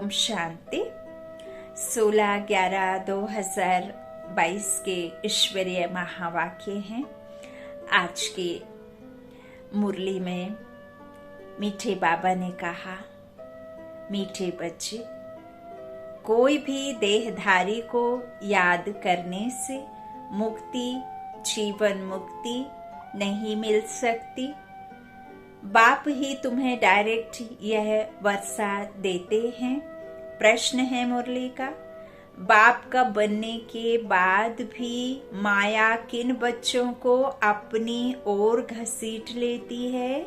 ओम शांति। 16/11/2022 के ईश्वरीय महावाक्य हैं। आज के मुरली में मीठे बाबा ने कहा, मीठे बच्चे, कोई भी देहधारी को याद करने से मुक्ति, जीवन मुक्ति नहीं मिल सकती। बाप ही तुम्हें डायरेक्ट यह वर्षा देते हैं। प्रश्न है मुरली का, बाप का बनने के बाद भी माया किन बच्चों को अपनी ओर घसीट लेती है?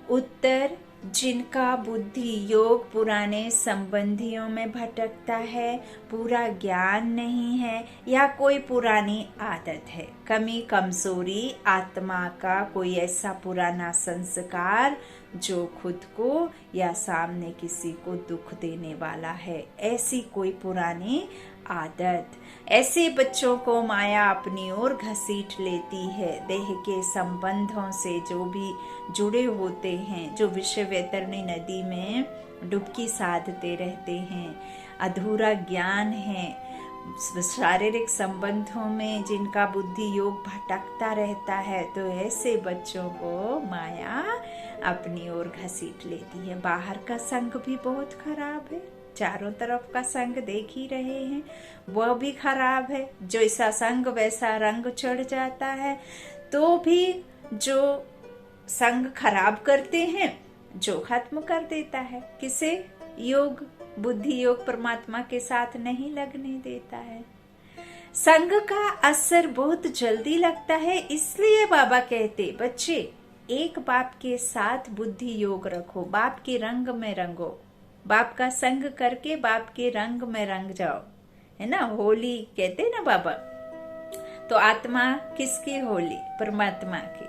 उत्तर, जिनका बुद्धि योग पुराने संबंधियों में भटकता है, पूरा ज्ञान नहीं है या कोई पुरानी आदत है, कमी कमजोरी, आत्मा का कोई ऐसा पुराना संस्कार जो खुद को या सामने किसी को दुख देने वाला है, ऐसी कोई पुरानी आदत। ऐसे बच्चों को माया अपनी ओर घसीट लेती है। देह के संबंधों से जो भी जुड़े होते हैं, जो विषय वैतरणी नदी में डुबकी साधते रहते हैं, अधूरा ज्ञान है, शारीरिक संबंधों में जिनका बुद्धि योग भटकता रहता है, तो ऐसे बच्चों को माया अपनी ओर घसीट लेती है। बाहर का संग भी बहुत खराब है, चारों तरफ का संग देख ही रहे हैं, वह भी खराब है। जैसा संग वैसा रंग चढ़ जाता है। तो भी जो संग खराब करते हैं, जो खत्म कर देता है, किसे? योग, बुद्धि योग परमात्मा के साथ नहीं लगने देता है। संग का असर बहुत जल्दी लगता है, इसलिए बाबा कहते, बच्चे एक बाप के साथ बुद्धि योग रखो, बाप के रंग में रंगो, बाप का संग करके बाप के रंग में रंग जाओ, है ना। होली कहते ना बाबा, तो आत्मा किसकी होली? परमात्मा की।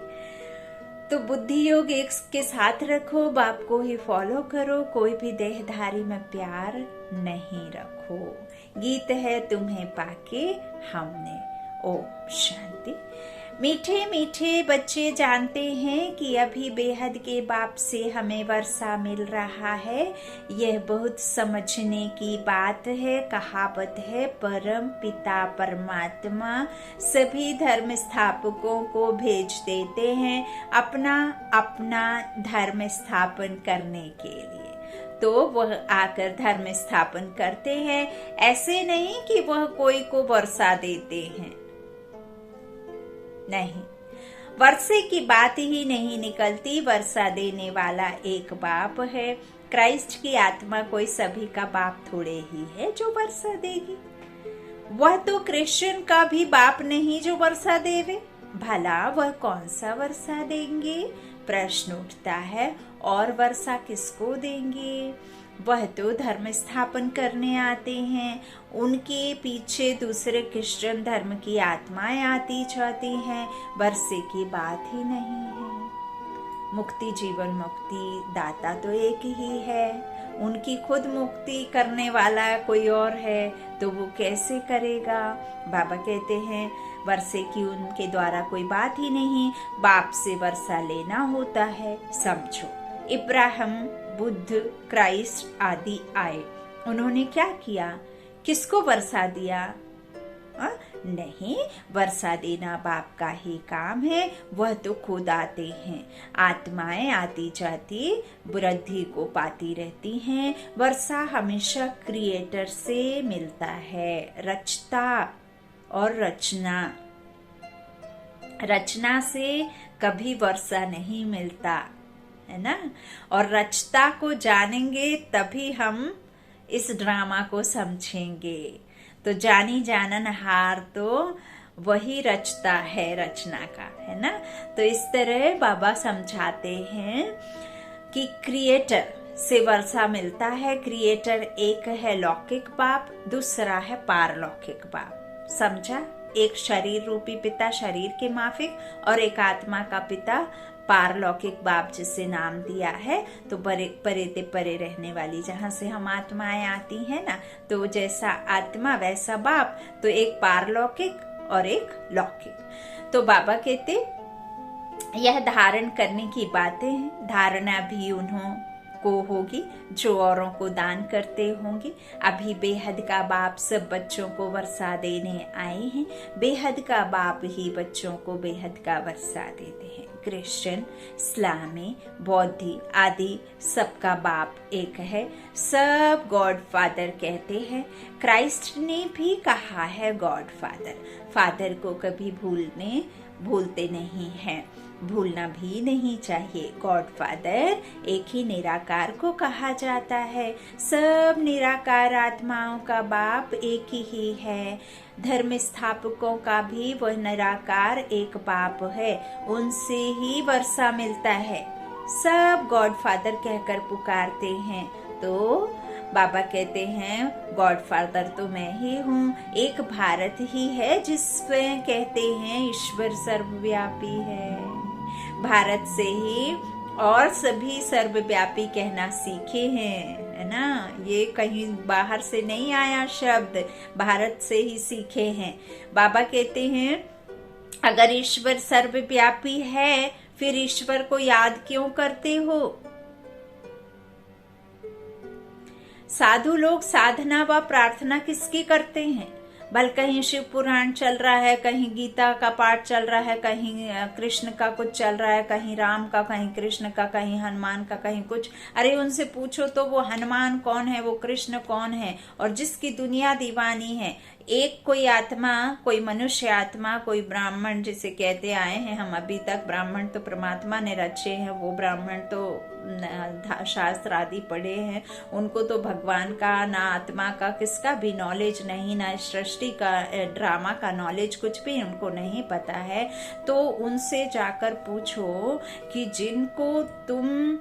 तो बुद्धि योग एक के साथ रखो, बाप को ही फॉलो करो, कोई भी देहधारी में प्यार नहीं रखो। गीत है तुम्हें पाके हमने। ओम शांति। मीठे मीठे बच्चे जानते हैं कि अभी बेहद के बाप से हमें वर्षा मिल रहा है। यह बहुत समझने की बात है। कहावत है, परम पिता परमात्मा सभी धर्म स्थापकों को भेज देते हैं अपना अपना धर्म स्थापन करने के लिए। तो वह आकर धर्म स्थापन करते हैं। ऐसे नहीं कि वह कोई को वर्षा देते हैं, नहीं, वर्षे की बात ही नहीं निकलती। वर्षा देने वाला एक बाप है। क्राइस्ट की आत्मा कोई सभी का बाप थोड़े ही है जो वर्षा देगी। वह तो क्रिश्चियन का भी बाप नहीं जो वर्षा देवे। भला वह कौन सा वर्षा देंगे? प्रश्न उठता है। और वर्षा किसको देंगे? वह तो धर्म स्थापन करने आते हैं। उनके पीछे दूसरे क्रिश्चियन धर्म की आत्माएं आती जाती हैं। वर्षे की बात ही नहीं है। मुक्ति, जीवन मुक्ति दाता तो एक ही है। उनकी खुद मुक्ति करने वाला कोई और है, तो वो कैसे करेगा? बाबा कहते हैं, वर्षे की उनके द्वारा कोई बात ही नहीं, बाप से वर्षा लेना होता है। समझो, इब्राहिम, बुद्ध, क्राइस्ट आदि आए, उन्होंने क्या किया? किसको वर्षा दिया? नहीं, वर्षा देना बाप का ही काम है। वह तो खुद आते हैं। आत्माएं आती जाती वृद्धि को पाती रहती हैं। वर्षा हमेशा क्रिएटर से मिलता है। रचता और रचना, रचना से कभी वर्षा नहीं मिलता, है ना। और रचता को जानेंगे तभी हम इस ड्रामा को समझेंगे। तो जानी जानन हार तो वही रचता है रचना का, है ना। तो इस तरह बाबा समझाते हैं कि क्रिएटर से वर्षा मिलता है। क्रिएटर एक है लौकिक बाप, दूसरा है पारलौकिक बाप। समझा? एक शरीर रूपी पिता शरीर के माफिक, और एक आत्मा का पिता पारलौकिक बाप, जिसे नाम दिया है। तो परे परे रहने वाली, जहाँ से हम आत्माएं आती हैं ना, तो जैसा आत्मा वैसा बाप। तो एक पारलौकिक और एक लौकिक। तो बाबा कहते, यह धारण करने की बातें हैं। धारणा भी उन्हों को होगी जो औरों को दान करते होंगे। अभी बेहद का बाप सब बच्चों को वर्षा देने आए हैं। बेहद का बाप ही बच्चों को बेहद का वर्षा देते हैं। क्रिश्चियन, इस्लामी, बौद्धी आदि सबका बाप एक है। सब गॉड फादर कहते हैं। क्राइस्ट ने भी कहा है गॉड फादर। फादर को कभी भूलते नहीं हैं, भूलना भी नहीं चाहिए। गॉड फादर एक ही निराकार को कहा जाता है। सब निराकार आत्माओं का बाप एक ही है। धर्म स्थापकों का भी वह निराकार एक बाप है, उनसे ही वर्षा मिलता है। सब गॉड फादर कहकर पुकारते हैं। तो बाबा कहते हैं गॉड फादर तो मैं ही हूँ। एक भारत ही है जिसमें कहते हैं ईश्वर सर्वव्यापी है। भारत से ही और सभी सर्वव्यापी कहना सीखे हैं, है ना। ये कहीं बाहर से नहीं आया शब्द, भारत से ही सीखे हैं। बाबा कहते हैं अगर ईश्वर सर्वव्यापी है फिर ईश्वर को याद क्यों करते हो। साधु लोग साधना व प्रार्थना किसकी करते हैं। भल कहीं शिव पुराण चल रहा है, कहीं गीता का पाठ चल रहा है, कहीं कृष्ण का कुछ चल रहा है, कहीं राम का, कहीं कृष्ण का, कहीं हनुमान का, कहीं कुछ। अरे उनसे पूछो तो वो हनुमान कौन है, वो कृष्ण कौन है। और जिसकी दुनिया दीवानी है, एक कोई आत्मा, कोई मनुष्य आत्मा, कोई ब्राह्मण जिसे कहते आए हैं हम अभी तक। ब्राह्मण तो परमात्मा ने रचे हैं, वो ब्राह्मण तो शास्त्र आदि पढ़े हैं, उनको तो भगवान का ना आत्मा का किसका भी नॉलेज नहीं, ना सृष्टि का ड्रामा का नॉलेज कुछ भी उनको नहीं पता है। तो उनसे जाकर पूछो कि जिनको तुम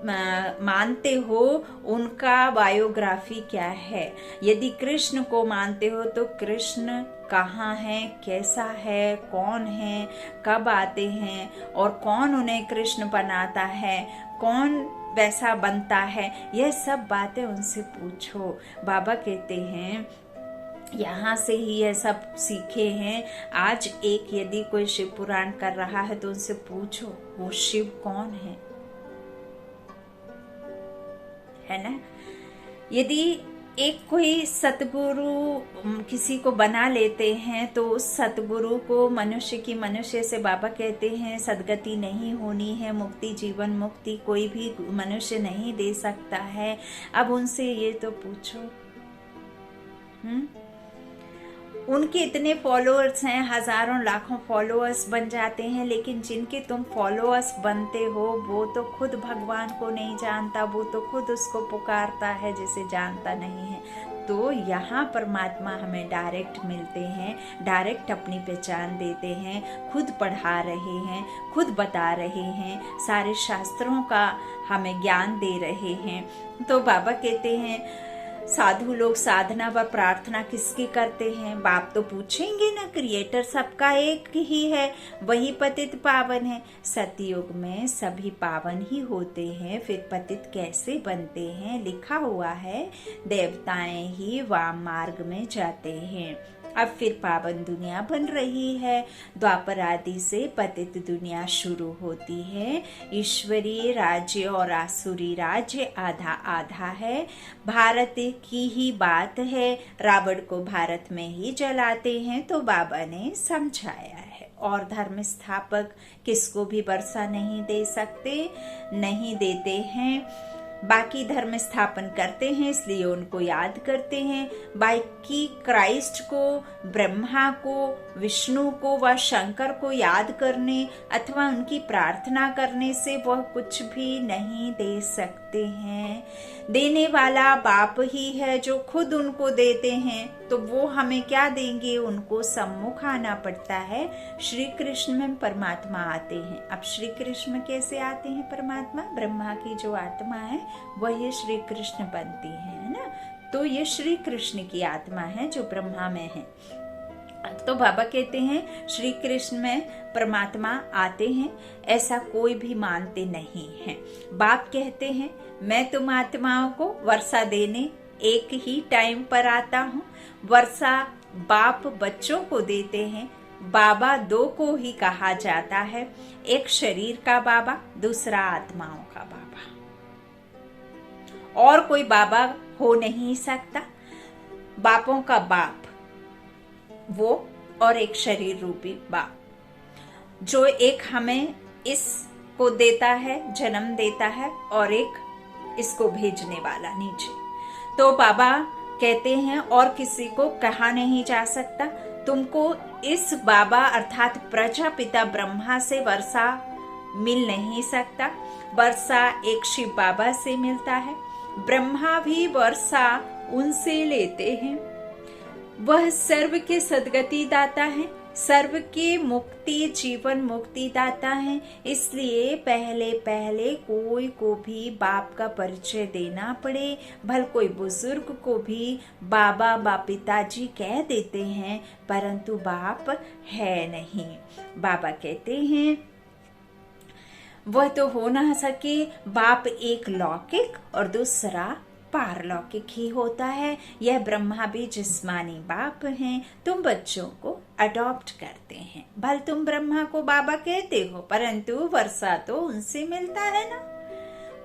मानते हो उनका बायोग्राफी क्या है। यदि कृष्ण को मानते हो तो कृष्ण कहाँ है, कैसा है, कौन है, कब आते हैं और कौन उन्हें कृष्ण बनाता है, कौन वैसा बनता है, यह सब बातें उनसे पूछो। बाबा कहते हैं यहाँ से ही यह सब सीखे हैं। आज एक यदि कोई शिव पुराण कर रहा है तो उनसे पूछो वो शिव कौन है ना। यदि एक कोई सतगुरु किसी को बना लेते हैं तो उस सतगुरु को मनुष्य से बाबा कहते हैं सदगति नहीं होनी है, मुक्ति, जीवन मुक्ति कोई भी मनुष्य नहीं दे सकता है। अब उनसे ये तो पूछो। उनके इतने फॉलोअर्स हैं, हजारों लाखों फॉलोअर्स बन जाते हैं, लेकिन जिनके तुम फॉलोअर्स बनते हो वो तो खुद भगवान को नहीं जानता, वो तो खुद उसको पुकारता है जिसे जानता नहीं है। तो यहाँ परमात्मा हमें डायरेक्ट मिलते हैं, डायरेक्ट अपनी पहचान देते हैं, खुद पढ़ा रहे हैं, खुद बता रहे हैं, सारे शास्त्रों का हमें ज्ञान दे रहे हैं। तो बाबा कहते हैं साधु लोग साधना व प्रार्थना किसकी करते हैं। बाप तो पूछेंगे ना, क्रिएटर सबका एक ही है, वही पतित पावन है। सतयुग में सभी पावन ही होते हैं, फिर पतित कैसे बनते हैं। लिखा हुआ है देवताएं ही वाम मार्ग में जाते हैं। अब फिर पावन दुनिया बन रही है। द्वापर आदि से पतित दुनिया शुरू होती है। ईश्वरीय राज्य और आसुरी राज्य आधा आधा है। भारत की ही बात है, रावण को भारत में ही जलाते हैं, तो बाबा ने समझाया है। और धर्म स्थापक किसको भी वर्षा नहीं दे सकते, नहीं देते हैं। बाकी धर्म स्थापन करते हैं इसलिए उनको याद करते हैं। बाकी क्राइस्ट को, ब्रह्मा को, विष्णु को व शंकर को याद करने अथवा उनकी प्रार्थना करने से वह कुछ भी नहीं दे सकते हैं। देने वाला बाप ही है जो खुद उनको देते हैं, तो वो हमें क्या देंगे, उनको सम्मुख आना पड़ता है। श्री कृष्ण में परमात्मा आते हैं। अब श्री कृष्ण कैसे आते हैं परमात्मा, ब्रह्मा की जो आत्मा है वही श्री कृष्ण बनती है ना। तो ये श्री कृष्ण की आत्मा है जो ब्रह्मा में है। तो बाबा कहते हैं श्री कृष्ण में परमात्मा आते हैं, ऐसा कोई भी मानते नहीं है। बाप कहते हैं मैं तुम आत्माओं को वर्षा देने एक ही टाइम पर आता हूँ। वर्षा बाप बच्चों को देते हैं। बाबा दो को ही कहा जाता है, एक शरीर का बाबा, दूसरा आत्माओं का बाबा। और कोई बाबा हो नहीं सकता। बापों का बाप वो, और एक शरीर रूपी बाप जो एक हमें इसको देता है, जन्म देता है, और एक इसको भेजने वाला नीचे। तो बाबा कहते हैं और किसी को कहा नहीं जा सकता। तुमको इस बाबा अर्थात प्रजापिता ब्रह्मा से वर्षा मिल नहीं सकता। वर्षा एक शिव बाबा से मिलता है। ब्रह्मा भी वर्षा उनसे लेते हैं। वह सर्व के सद्गति दाता है, सर्व के मुक्ति जीवन मुक्ति दाता है। इसलिए पहले पहले कोई को भी बाप का परिचय देना पड़े, भल कोई बुजुर्ग को भी बाबा बा पिताजी कह देते हैं, परंतु बाप है नहीं। बाबा कहते हैं वह तो हो ना सके। बाप एक लौकिक और दूसरा पारलौकिक ही होता है। यह ब्रह्मा भी जिस्मानी बाप हैं। तुम बच्चों को अडॉप्ट करते हैं। भल तुम ब्रह्मा को बाबा कहते हो, परंतु वर्षा तो उनसे मिलता है ना।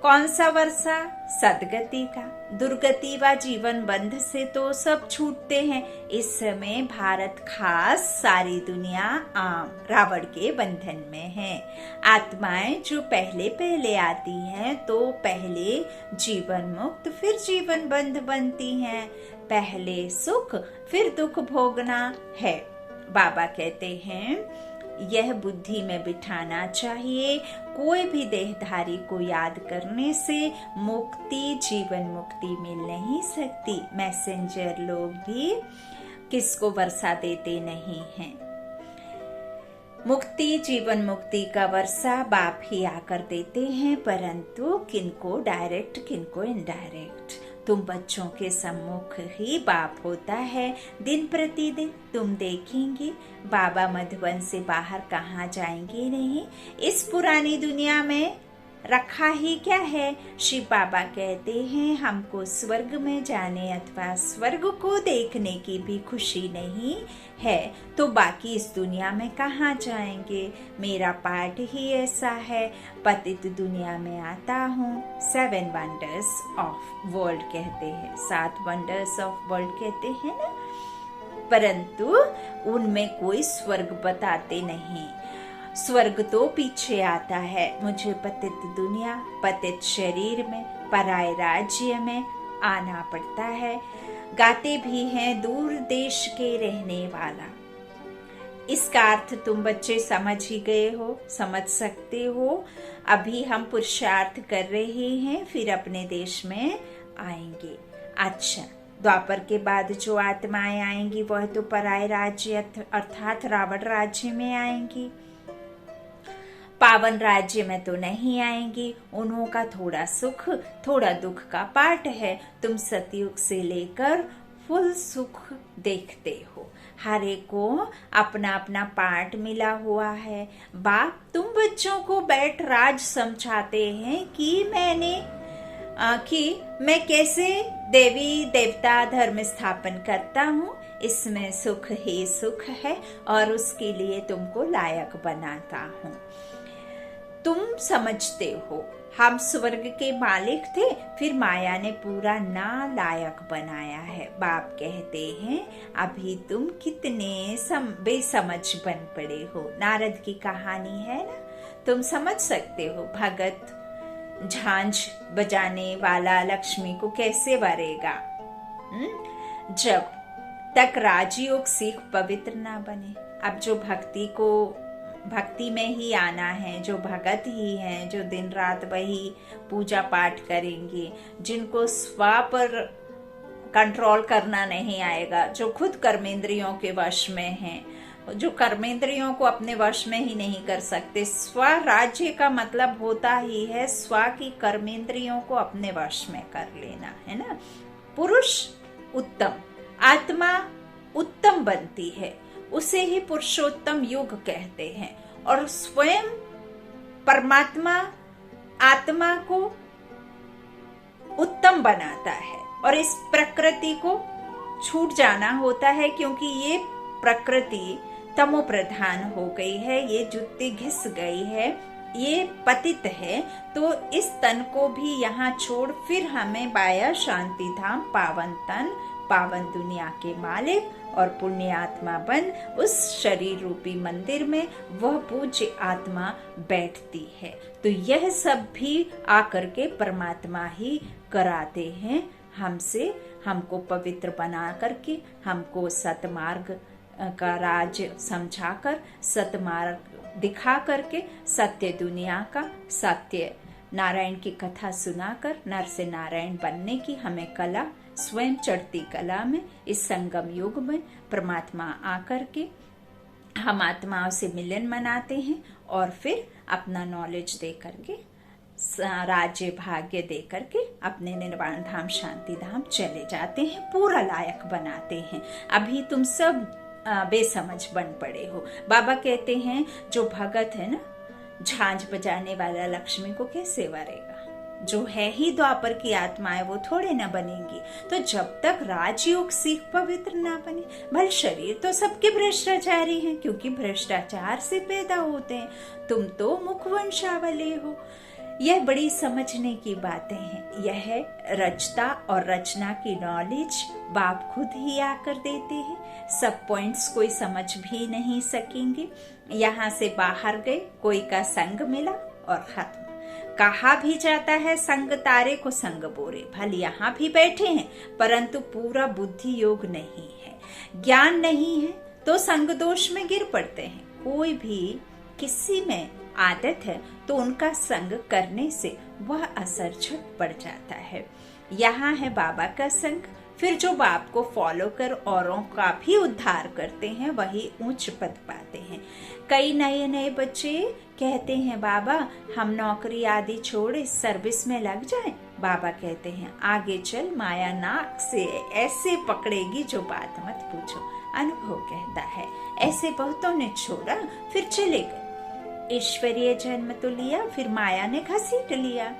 कौन सा वर्षा? सदगति का। दुर्गति व जीवन बंध से तो सब छूटते हैं। इस समय भारत खास सारी दुनिया आम रावण के बंधन में है। आत्माएं जो पहले पहले आती हैं तो पहले जीवन मुक्त फिर जीवन बंध बनती हैं। पहले सुख फिर दुख भोगना है। बाबा कहते हैं यह बुद्धि में बिठाना चाहिए। कोई भी देहधारी को याद करने से मुक्ति जीवन मुक्ति मिल नहीं सकती। मैसेंजर लोग भी किसको वर्षा देते नहीं हैं। मुक्ति जीवन मुक्ति का वर्षा बाप ही आकर देते हैं, परंतु किनको डायरेक्ट किनको इनडायरेक्ट। तुम बच्चों के सम्मुख ही बाप होता है। दिन प्रतिदिन तुम देखेंगे बाबा मधुबन से बाहर कहाँ जाएंगे नहीं। इस पुरानी दुनिया में रखा ही क्या है। शिव बाबा कहते हैं हमको स्वर्ग में जाने अथवा स्वर्ग को देखने की भी खुशी नहीं है, तो बाकी इस दुनिया में कहाँ जाएंगे। मेरा पाठ ही ऐसा है। पतित दुनिया में आता हूँ। 7 वंडर्स ऑफ वर्ल्ड कहते हैं, 7 वंडर्स ऑफ वर्ल्ड कहते हैं ना, परंतु उनमें कोई स्वर्ग बताते नहीं। स्वर्ग तो पीछे आता है। मुझे पतित दुनिया पतित शरीर में पराये राज्य में आना पड़ता है। गाते भी हैं दूर देश के रहने वाला। इसका अर्थ तुम बच्चे समझ ही गए हो, समझ सकते हो। अभी हम पुरुषार्थ कर रहे हैं, फिर अपने देश में आएंगे। अच्छा, द्वापर के बाद जो आत्माएं आएंगी वह तो पराये राज्य अर्थात रावण राज्य में आएंगी। पावन राज्य में तो नहीं आएंगी। उन्हों का थोड़ा सुख थोड़ा दुख का पाठ है। तुम सतयुग से लेकर फुल सुख देखते हो। हर एक को अपना अपना पार्ट मिला हुआ है। बाप तुम बच्चों को बैठ राज समझाते हैं कि मैं कैसे देवी देवता धर्म स्थापन करता हूँ। इसमें सुख ही सुख है और उसके लिए तुमको लायक बनाता हूँ। तुम समझते हो हम स्वर्ग के मालिक थे, फिर माया ने पूरा नालायक बनाया है। बाप कहते हैं अभी तुम कितने बेसमझ बन पड़े हो। नारद की कहानी है ना, तुम समझ सकते हो। भगत झांझ बजाने वाला लक्ष्मी को कैसे वरेगा जब तक राजयोग सीख पवित्र ना बने। अब जो भक्ति में ही आना है, जो भगत ही हैं, जो दिन रात वही पूजा पाठ करेंगे, जिनको स्व पर कंट्रोल करना नहीं आएगा, जो खुद कर्मेंद्रियों के वश में हैं, जो कर्मेंद्रियों को अपने वश में ही नहीं कर सकते। स्व राज्य का मतलब होता ही है स्व की कर्मेंद्रियों को अपने वश में कर लेना, है ना। पुरुष उत्तम, आत्मा उत्तम बनती है, उसे ही पुरुषोत्तम युग कहते हैं। और स्वयं परमात्मा आत्मा को उत्तम बनाता है और इस प्रकृति को छूट जाना होता है, क्योंकि ये प्रकृति तमो प्रधान हो गई है, ये जुत्ती घिस गई है ये पतित है, तो इस तन को भी यहाँ छोड़ फिर हमें माया शांति धाम पावन तन, पावन दुनिया के मालिक और पुण्य आत्मा बन उस शरीर रूपी मंदिर में वह पूज्य आत्मा बैठती है। तो यह सब भी आकर के परमात्मा ही कराते हैं हमसे, हमको पवित्र बना करके, हमको सतमार्ग का राज समझाकर, सतमार्ग दिखा करके, सत्य दुनिया का, सत्य नारायण की कथा सुनाकर नर से नारायण बनने की हमें कला स्वयं चढ़ती कला में, इस संगम युग में परमात्मा आकर के हम आत्माओं से मिलन मनाते हैं और फिर अपना नॉलेज दे करके, राज्य भाग्य दे करके अपने निर्वाण धाम शांति धाम चले जाते हैं, पूरा लायक बनाते हैं। अभी तुम सब बेसमझ बन पड़े हो। बाबा कहते हैं जो भगत है ना, झांझ बजाने वाला लक्ष्मी को कैसे वरेगा, जो है ही द्वापर की आत्माएं वो थोड़े न बनेंगी। तो जब तक राजयोग सीख पवित्र ना बने, भले शरीर तो सबके भ्रष्टाचारी हैं, क्योंकि भ्रष्टाचार से पैदा होते हैं। तुम तो मुखवंशावली हो। यह बड़ी समझने की बातें हैं। यह रचता और रचना की नॉलेज बाप खुद ही आकर देते हैं। सब पॉइंट्स कोई समझ भी नहीं सकेंगे। यहाँ से बाहर गए, कोई का संग मिला और खत्म। कहा भी जाता है संग तारे को संग बोरे। भले यहाँ भी बैठे हैं, परंतु पूरा बुद्धि योग नहीं है, ज्ञान नहीं है, तो संग दोष में गिर पड़ते हैं। कोई भी किसी में आदत है तो उनका संग करने से वह असर झट पड़ जाता है। यहाँ है बाबा का संग, फिर जो बाप को फॉलो कर औरों का भी उद्धार करते हैं वही उच्च पद पाते हैं। कई नए नए बच्चे कहते हैं बाबा हम नौकरी आदि छोड़े सर्विस में लग जाएं। बाबा कहते हैं आगे चल, माया नाक से ऐसे पकड़ेगी जो बात मत पूछो। अनुभव कहता है ऐसे बहुतों ने छोड़ा फिर चले गए। ईश्वरीय जन्म तो लिया, फिर माया ने घसीट लिया।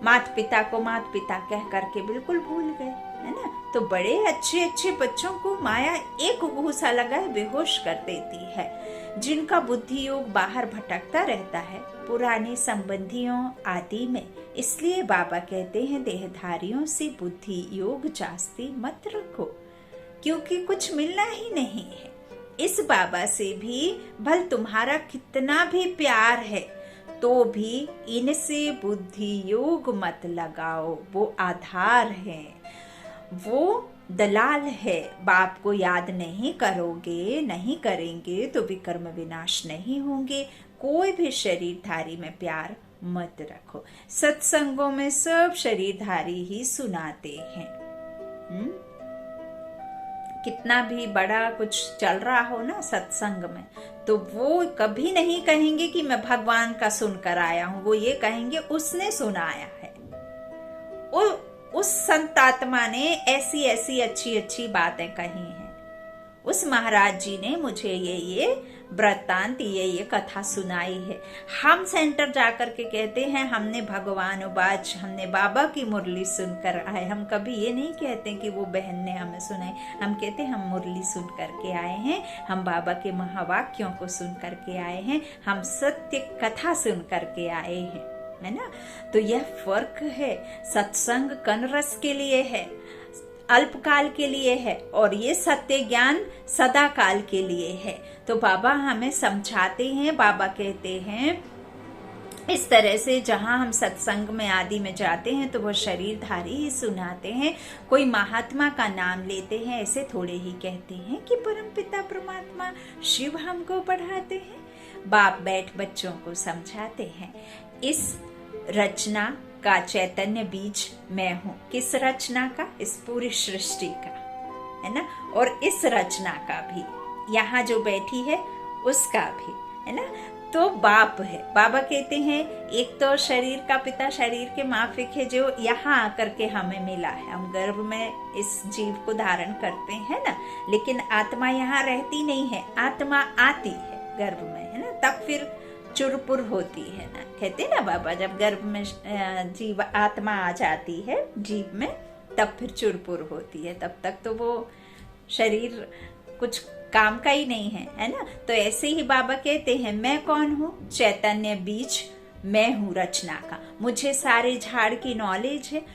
माता पिता को माता पिता कह करके बिल्कुल भूल गए, है ना। तो बड़े अच्छे अच्छे बच्चों को माया एक घूसा लगाए बेहोश कर देती है। जिनका बुद्धि योग बाहर भटकता रहता है पुराने संबंधियों आदि में, इसलिए बाबा कहते हैं देहधारियों से बुद्धि योग जास्ती मत रखो, क्योंकि कुछ मिलना ही नहीं है। इस बाबा से भी भल तुम्हारा कितना भी प्यार है तो भी इनसे बुद्धि योग मत लगाओ। वो आधार है, वो दलाल है। बाप को याद नहीं करोगे, नहीं करेंगे तो विकर्म विनाश नहीं होंगे। कोई भी शरीरधारी में प्यार मत रखो। सत्संगों में सब शरीरधारी ही सुनाते हैं। कितना भी बड़ा कुछ चल रहा हो ना सत्संग में, तो वो कभी नहीं कहेंगे कि मैं भगवान का सुनकर आया हूं। वो ये कहेंगे उसने सुनाया है, उस संत आत्मा ने ऐसी ऐसी अच्छी अच्छी बातें कही हैं, उस महाराज जी ने मुझे ये वृत्तांत ये कथा सुनाई है। हम सेंटर जाकर के कहते हैं हमने भगवान उबाच, हमने बाबा की मुरली सुनकर आए। हम कभी ये नहीं कहते कि वो बहन ने हमें सुनाई। हम कहते हम मुरली सुन करके आए हैं, हम बाबा के महावाक्यों को सुन करके आए हैं, हम सत्य कथा सुन करके आए हैं, है ना। तो यह फर्क है। सत्संग कनरस के लिए है, अल्पकाल के लिए है, और ये सत्य ज्ञान सदा काल के लिए है। तो बाबा हमें समझाते हैं, बाबा कहते हैं इस तरह से जहां हम सत्संग में आदि में जाते हैं तो वो शरीरधारी ही सुनाते हैं। कोई महात्मा का नाम लेते हैं, ऐसे थोड़े ही कहते हैं कि परमपिता परमात्मा शिव हमको पढ़ाते हैं। बाप बैठ बच्चों को समझाते हैं। इस रचना का चैतन्य बीज मैं हूँ। किस रचना का? इस पूरी सृष्टि का, है ना। और इस रचना का भी, यहाँ जो बैठी है उसका भी, है ना। तो बाप है। बाबा कहते हैं एक तो शरीर का पिता, शरीर के माफिक है, जो यहाँ आकर के हमें मिला है। हम गर्भ में इस जीव को धारण करते हैं ना, लेकिन आत्मा यहाँ रहती नहीं है। आत्मा आती है गर्भ में, है ना, तब फिर चुरपुर होती है ना। कहते ना बाबा जब गर्भ में जीव आत्मा आ जाती है जीव में, तब फिर चुरपुर होती है। तब तक तो वो शरीर कुछ काम का ही नहीं है, है ना। तो ऐसे ही बाबा कहते हैं, मैं कौन हूँ? चैतन्य बीज, मैं हूँ रचना का। मुझे सारे झाड़ की नॉलेज है।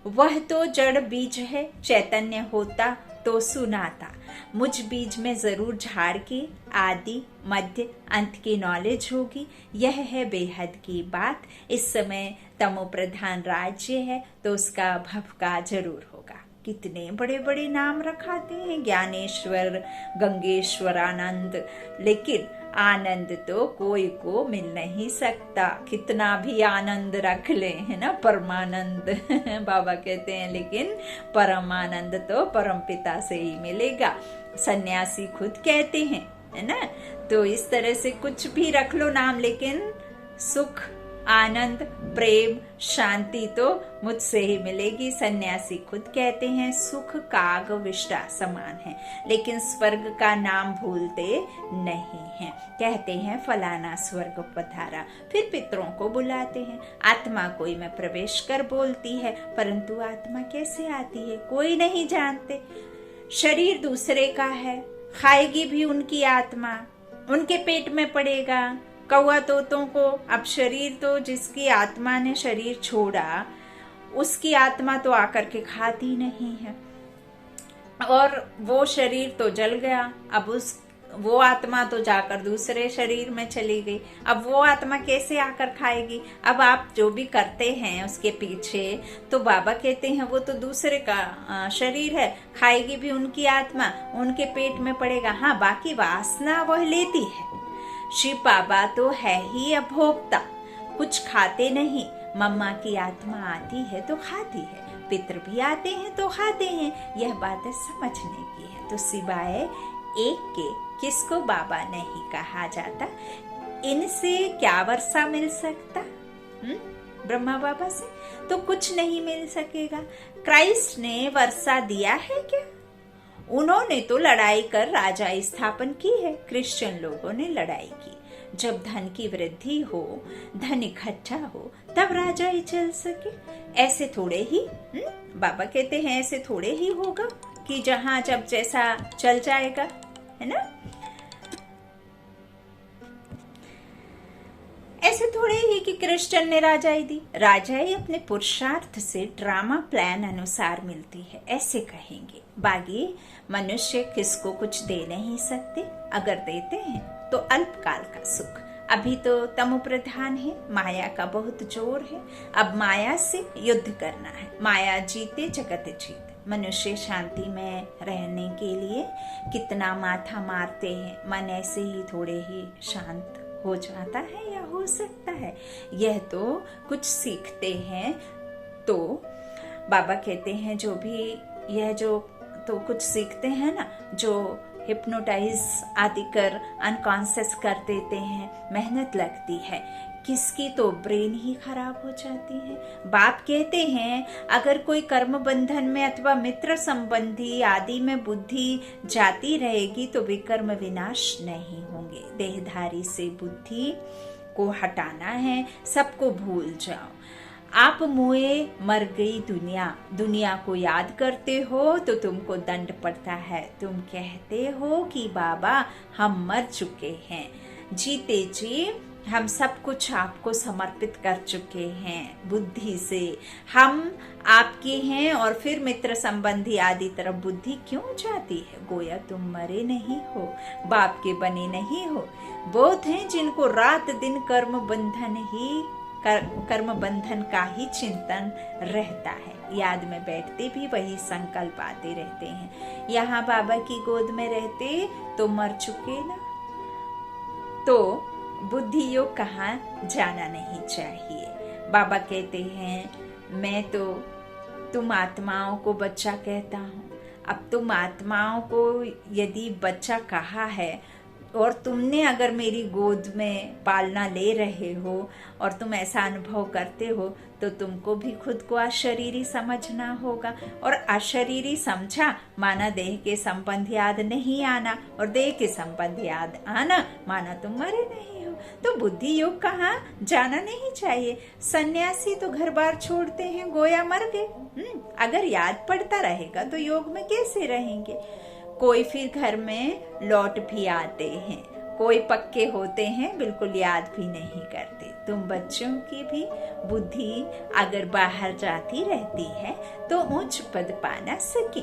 वह तो जड़ बीज है, चैतन्य होता तो सुनाता। मुझ बीज में जरूर झाड़ की आदि मध्य अंत की नॉलेज होगी। यह है बेहद की बात। इस समय तमो प्रधान राज्य है तो उसका भवका जरूर होगा। कितने बड़े बड़े नाम रखाते हैं, ज्ञानेश्वर, गंगेश्वर, आनंद, लेकिन आनंद तो कोई को मिल नहीं सकता। कितना भी आनंद रख ले, है ना, परमानंद बाबा कहते हैं, लेकिन परमानंद तो परम पिता से ही मिलेगा। सन्यासी खुद कहते हैं, है ना। तो इस तरह से कुछ भी रख लो नाम, लेकिन सुख, आनंद, प्रेम, शांति तो मुझसे ही मिलेगी। सन्यासी खुद कहते हैं, सुख काग विष्टा समान है, लेकिन स्वर्ग का नाम भूलते नहीं हैं। कहते हैं फलाना स्वर्ग पधारा, फिर पितरों को बुलाते हैं। आत्मा कोई में प्रवेश कर बोलती है, परंतु आत्मा कैसे आती है कोई नहीं जानते। शरीर दूसरे का है, खाएगी भी उनकी आत्मा, उनके पेट में पड़ेगा। कौआ तोतों को, अब शरीर तो जिसकी आत्मा ने शरीर छोड़ा, उसकी आत्मा तो आकर के खाती नहीं है, और वो शरीर तो जल गया। अब वो आत्मा तो जाकर दूसरे शरीर में चली गई। अब वो आत्मा कैसे आकर खाएगी? अब आप जो भी करते हैं उसके पीछे, तो बाबा कहते हैं वो तो दूसरे का शरीर है, खाएगी भी उनकी आत्मा, उनके पेट में पड़ेगा। हाँ, बाकी वासना वह लेती है। शिव बाबा तो है ही अभोक्ता, कुछ खाते नहीं। मम्मा की आत्मा आती है तो खाती है, पितर भी आते हैं तो खाते हैं। यह बात समझने की है। तो सिवाय एक के किसको बाबा नहीं कहा जाता। इनसे क्या वर्षा मिल सकता? ब्रह्मा बाबा से तो कुछ नहीं मिल सकेगा। क्राइस्ट ने वर्षा दिया है क्या? उन्होंने तो लड़ाई कर राजा स्थापन की है। क्रिश्चियन लोगों ने लड़ाई की। जब धन की वृद्धि हो, धन इकट्ठा हो, तब राजा ही चल सके। ऐसे थोड़े ही बाबा कहते हैं, ऐसे थोड़े ही होगा कि जहां जब जैसा चल जाएगा, है ना। ऐसे थोड़े ही कि क्रिश्चियन ने राजाई दी। राजाई अपने पुरुषार्थ से ड्रामा प्लान अनुसार मिलती है, ऐसे कहेंगे। बाकी मनुष्य किसको कुछ दे नहीं सकते, अगर देते हैं तो अल्पकाल का सुख। अभी तो तमो प्रधान है, माया का बहुत जोर है। अब माया से युद्ध करना है। माया जीते जगत जीते। मनुष्य शांति में रहने के लिए कितना माथा मारते हैं, मन ऐसे ही थोड़े ही शांत हो जाता है या हो सकता है। यह तो कुछ सीखते हैं। तो बाबा कहते हैं जो भी यह जो तो कुछ सीखते हैं ना, जो हिप्नोटाइज आदि कर अनकॉन्शियस कर देते हैं, मेहनत लगती है। किसकी तो ब्रेन ही खराब हो जाती है। बाप कहते हैं अगर कोई कर्म बंधन में अथवा मित्र संबंधी आदि में बुद्धि जाती रहेगी तो विकर्म विनाश नहीं होंगे। देहधारी से बुद्धि को हटाना है, सबको भूल जाओ। आप मुए मर गई दुनिया, दुनिया को याद करते हो तो तुमको दंड पड़ता है। तुम कहते हो कि बाबा हम मर चुके हैं, जीते जी हम सब कुछ आपको समर्पित कर चुके हैं। बुद्धि से हम आपके हैं, और फिर मित्र संबंधी आदि तरफ बुद्धि क्यों जाती है? गोया तुम मरे नहीं हो, बाप के बने नहीं हो। बहुत हैं जिनको रात दिन कर्म बंधन का ही चिंतन रहता है। याद में बैठते भी वही संकल्प आते रहते हैं। यहाँ बाबा की गोद में रहते तो मर चुके ना। तो बुद्धि योग कहाँ जाना नहीं चाहिए। बाबा कहते हैं मैं तो तुम आत्माओं को बच्चा कहता हूँ। अब तुम आत्माओं को यदि बच्चा कहा है और तुमने अगर मेरी गोद में पालना ले रहे हो और तुम ऐसा अनुभव करते हो तो तुमको भी खुद को अशरीरी समझना होगा। और अशरीरी समझा माना देह के संबंध याद नहीं आना, और देह के संबंध याद आना माना तुम मरे नहीं हो। तो बुद्धि योग कहाँ जाना नहीं चाहिए। सन्यासी तो घर बार छोड़ते हैं, गोया मर गए। अगर याद पड़ता रहेगा तो योग में कैसे रहेंगे? कोई फिर घर में लौट भी आते हैं, कोई पक्के होते हैं बिल्कुल याद भी नहीं करते। तुम बच्चों की भी बुद्धि अगर बाहर जाती रहती है तो उच्च पद पा ना सके।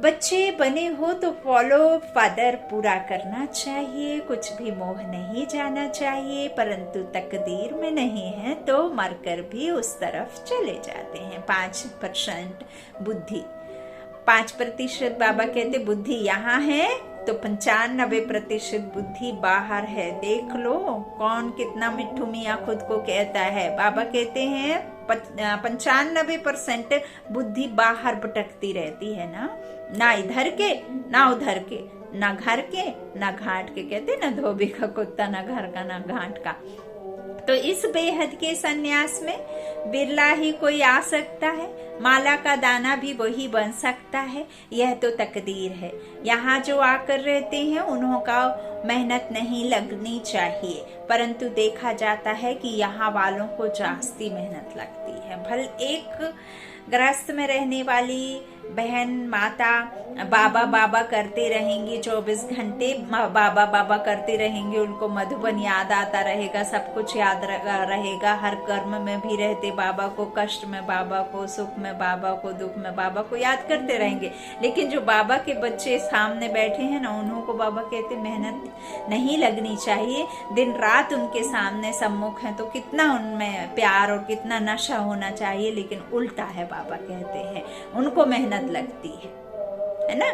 बच्चे बने हो तो फॉलो फादर पूरा करना चाहिए, कुछ भी मोह नहीं जाना चाहिए, परंतु तकदीर में नहीं है तो मरकर भी उस तरफ चले जाते हैं। 5% बुद्धि, 5% बाबा कहते बुद्धि यहाँ है तो 95% बुद्धि बाहर है। देख लो कौन कितना मिट्ठू मियाँ खुद को कहता है। बाबा कहते हैं 95% बुद्धि बाहर भटकती रहती है ना इधर के ना उधर के, ना घर के ना घाट के, कहते ना धोबी का कुत्ता ना घर का ना घाट का। तो इस बेहद के सन्यास में बिरला ही कोई आ सकता है, माला का दाना भी वही बन सकता है। यह तो तकदीर है। यहाँ जो आकर रहते हैं उन्हों का मेहनत नहीं लगनी चाहिए, परंतु देखा जाता है कि यहाँ वालों को जास्ती मेहनत लगती है। भल एक गृहस्थ में रहने वाली बहन माता बाबा बाबा करते रहेंगी, 24 घंटे बाबा बाबा करते रहेंगे, उनको मधुबन याद आता रहेगा, सब कुछ याद रहेगा, हर कर्म में भी रहते बाबा को, कष्ट में बाबा को, सुख में बाबा को, दुख में बाबा को याद करते रहेंगे। लेकिन जो बाबा के बच्चे सामने बैठे हैं ना, उन्हों को बाबा कहते मेहनत नहीं लगनी चाहिए, दिन रात उनके सामने सम्मुख है तो कितना उनमें प्यार और कितना नशा होना चाहिए, लेकिन उल्टा है। बाबा कहते हैं उनको मेहनत लगती है ना।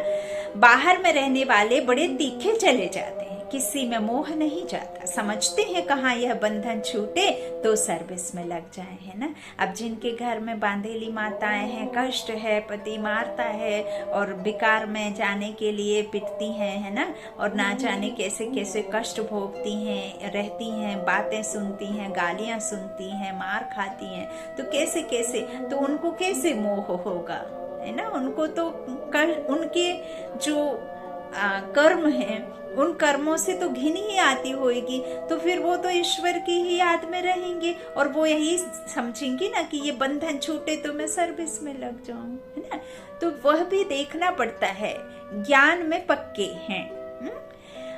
बाहर में रहने वाले बड़े तीखे चले जाते हैं, किसी में मोह नहीं जाता, समझते हैं कहाँ यह बंधन छूटे तो सर्विस में लग जाए, है ना। अब जिनके घर में बांधेली माताएं हैं, कष्ट है, पति मारता है और बेकार में जाने के लिए पिटती हैं, है ना, और ना जाने कैसे कैसे कष्ट भोगती हैं, रहती हैं, बातें सुनती हैं, गालियां सुनती हैं, मार खाती हैं, तो कैसे कैसे, तो उनको कैसे मोह होगा, है ना। उनको तो उनके जो कर्म हैं उन कर्मों से तो घिन ही आती होगी, तो फिर वो तो ईश्वर की ही याद में रहेंगे और वो यही समझेंगे ना कि ये बंधन छूटे तो मैं सर्विस में लग जाऊं, है ना। तो वह भी देखना पड़ता है। ज्ञान में पक्के हैं,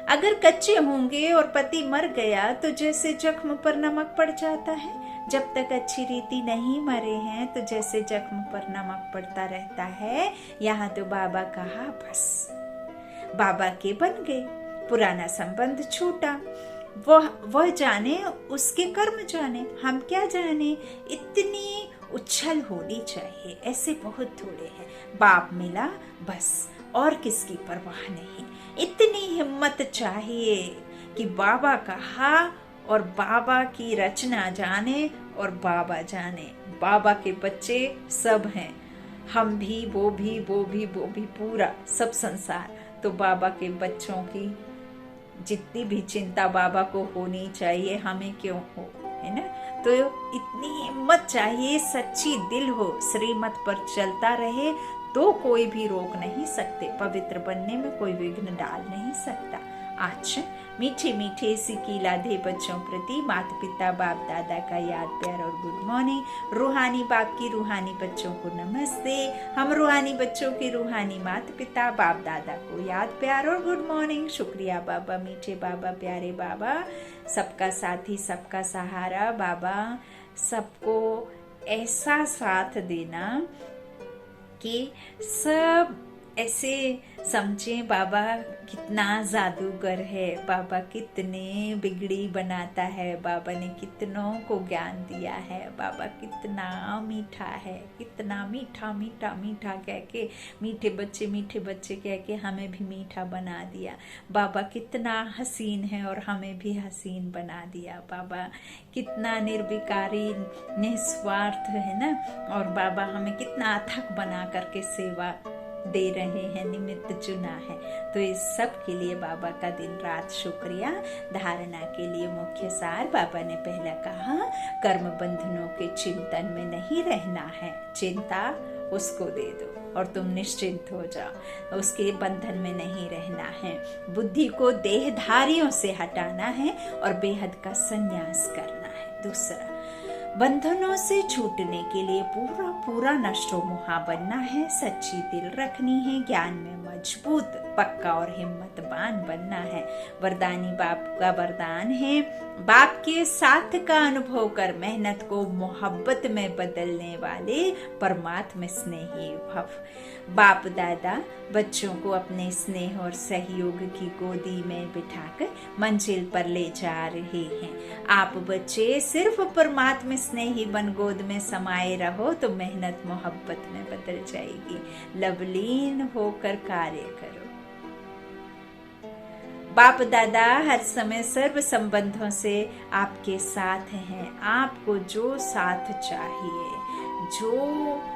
अगर कच्चे होंगे और पति मर गया तो जैसे जख्म पर नमक पड़ जाता है, जब तक अच्छी रीति नहीं मरे हैं तो जैसे जख्म पर नमक पड़ता रहता है। यहाँ तो बाबा कहा बस बाबा के बन गए, पुराना संबंध छूटा, वह जाने, उसके कर्म जाने, हम क्या जाने। इतनी उछल होनी चाहिए, ऐसे बहुत थोड़े हैं। बाप मिला बस, और किसकी परवाह नहीं। इतनी हिम्मत चाहिए कि बाबा कहा और बाबा की रचना जाने और बाबा जाने। बाबा के बच्चे सब हैं, हम भी, वो भी, वो भी, वो भी, पूरा सब संसार। तो बाबा के बच्चों की जितनी भी चिंता बाबा को होनी चाहिए, हमें क्यों हो, है ना। तो इतनी हिम्मत चाहिए, सच्ची दिल हो, श्रीमत पर चलता रहे तो कोई भी रोक नहीं सकते, पवित्र बनने में कोई विघ्न डाल नहीं सकता। आज मीठे मीठे सिकी लाधे बच्चों प्रति माता पिता बाप दादा का याद प्यार और गुड मॉर्निंग। रूहानी बाप की रूहानी बच्चों को नमस्ते। हम रूहानी बच्चों के रूहानी माता पिता बाप दादा को याद प्यार और गुड मॉर्निंग। शुक्रिया बाबा, मीठे बाबा, प्यारे बाबा, सबका साथी सबका सहारा बाबा, सबको ऐसा साथ देना कि सब ऐसे समझे बाबा कितना जादूगर है, बाबा कितने बिगड़ी बनाता है, बाबा ने कितनों को ज्ञान दिया है, बाबा कितना मीठा है, कितना मीठा मीठा मीठा कह के, मीठे बच्चे कह के हमें भी मीठा बना दिया। बाबा कितना हसीन है और हमें भी हसीन बना दिया। बाबा कितना निर्विकारी निस्वार्थ है ना, और बाबा हमें कितना अथक बना करके सेवा दे रहे हैं, निमित्त चुना है। तो इस सब के लिए बाबा का दिन रात शुक्रिया। धारणा के लिए मुख्य सार बाबा ने पहला कहा, कर्म बंधनों के चिंतन में नहीं रहना है, चिंता उसको दे दो और तुम निश्चिंत हो जाओ, उसके बंधन में नहीं रहना है। बुद्धि को देहधारियों से हटाना है और बेहद का संन्यास करना है। दूसरा, बंधनों से छूटने के लिए पूरा पूरा नष्टो मुहा बनना है, सच्ची दिल रखनी है, ज्ञान में मजबूत पक्का और हिम्मतवान बनना है। वरदानी बाप का वरदान है, बाप के साथ का अनुभव कर मेहनत को मोहब्बत में बदलने वाले परमात्मा स्नेही भव। बाप दादा बच्चों को अपने स्नेह और सहयोग की गोदी में बिठाकर मंजिल पर ले जा रहे हैं। आप बच्चे सिर्फ परमात्मा स्नेही बन गोद में समाये रहो तो मेहनत मोहब्बत में बदल जाएगी। लवलीन होकर कार्य करो। बाप दादा हर समय सर्व संबंधों से आपके साथ हैं। आपको जो साथ चाहिए, जो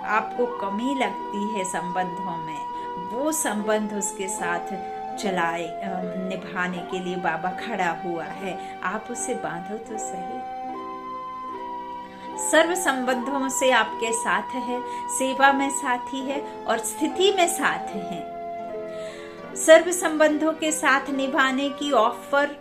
आपको कमी लगती है संबंधों में, वो संबंध उसके साथ चलाए निभाने के लिए बाबा खड़ा हुआ है। आप उसे बांधो तो सही। सर्व संबंधों से आपके साथ है, सेवा में साथी है और स्थिति में साथ है। सर्व संबंधों के साथ निभाने की ऑफर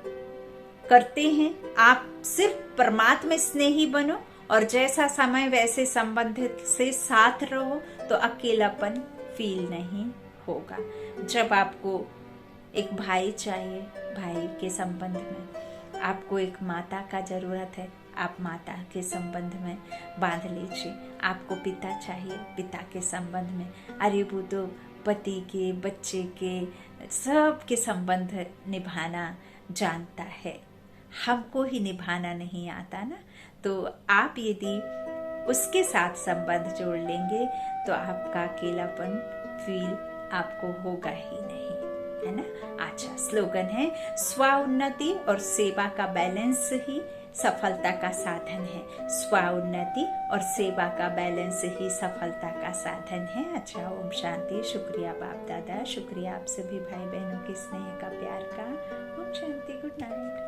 करते हैं। आप सिर्फ परमात्मा स्नेही बनो और जैसा समय वैसे संबंध से साथ रहो तो अकेलापन फील नहीं होगा। जब आपको एक भाई चाहिए, भाई के संबंध में आपको एक माता का जरूरत है, आप माता के संबंध में बांध लीजिए। आपको पिता चाहिए, पिता के संबंध में, अरे वो तो पति के, बच्चे के, सब के संबंध निभाना जानता है, हमको ही निभाना नहीं आता ना। तो आप यदि उसके साथ संबंध जोड़ लेंगे तो आपका अकेलापन फील आपको होगा ही नहीं, है ना। अच्छा, स्लोगन है, स्वउन्नति और सेवा का बैलेंस ही सफलता का साधन है। स्वउन्नति और सेवा का बैलेंस ही सफलता का साधन है। अच्छा, ओम शांति। शुक्रिया बाप दादा, शुक्रिया आप सभी भाई बहनों के स्नेह का, प्यार का। Om Shanti, good night.